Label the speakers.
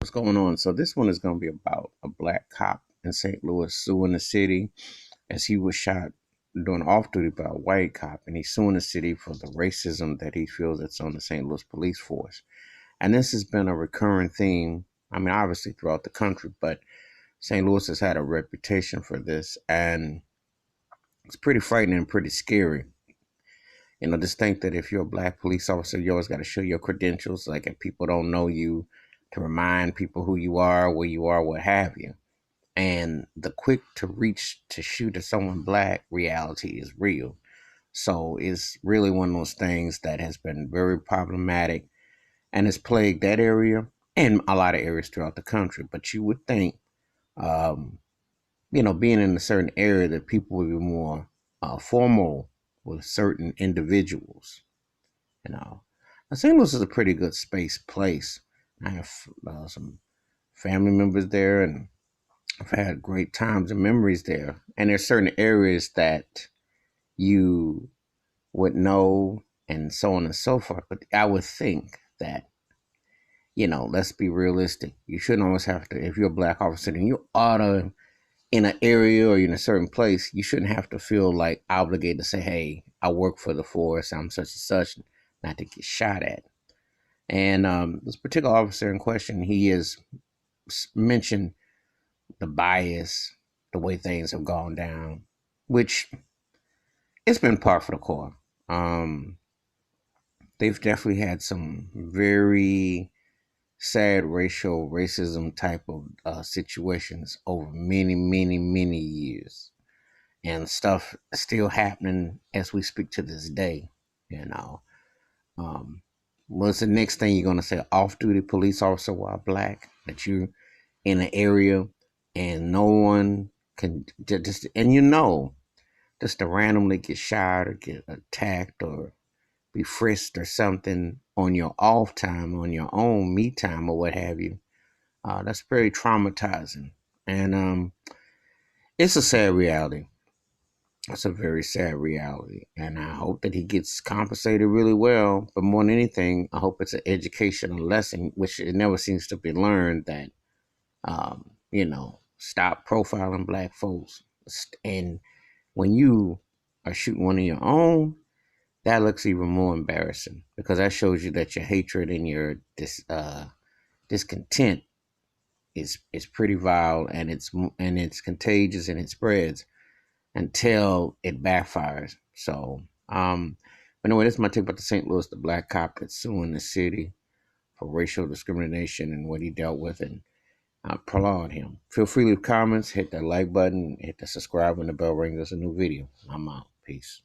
Speaker 1: What's going on? So this one is going to be about a black cop in St. Louis suing the city as he was shot during off duty by a white cop, and he's suing the city for the racism that he feels that's on the St. Louis police force. And this has been a recurring theme. I mean, obviously throughout the country, but St. Louis has had a reputation for this, and it's pretty frightening and pretty scary. Just think that if you're a black police officer, you always got to show your credentials. Like if people don't know you, to remind people who you are, where you are, what have you. And the quick to reach to shoot at someone black reality is real. So it's really one of those things that has been very problematic and has plagued that area and a lot of areas throughout the country. But you would think, um, being in a certain area, that people would be more formal with certain individuals. You know, St. Louis is a pretty good space place. I have some family members there, and I've had great times and memories there. And there's certain areas that you would know, and so on and so forth. But I would think that, let's be realistic. You shouldn't always have to, if you're a black officer and you ought to, in an area or in a certain place, you shouldn't have to feel like obligated to say, hey, I work for the force, I'm such and such, not to get shot at. And this particular officer in question, he has mentioned the bias, the way things have gone down, which it's been par for the course. They've definitely had some very sad racism type of situations over many, many, many years, and stuff still happening as we speak to this day. You know, um, what's the next thing you're gonna say? Off-duty police officer while black, that you in an area and no one can just, and just to randomly get shot or get attacked or be frisked or something on your off time, on your own me time or what have you. That's very traumatizing. And it's a sad reality. It's a very sad reality. And I hope that he gets compensated really well. But more than anything, I hope it's an educational lesson, which it never seems to be learned, that stop profiling black folks. And when you are shooting one of your own, that looks even more embarrassing, because that shows you that your hatred and your discontent is pretty vile, and it's contagious, and it spreads until it backfires. So, but anyway, this is my take about the St. Louis, the black cop that's suing the city for racial discrimination and what he dealt with, and I applaud him. Feel free to leave comments, hit that like button, hit the subscribe when the bell rings. There's a new video. I'm out. Peace.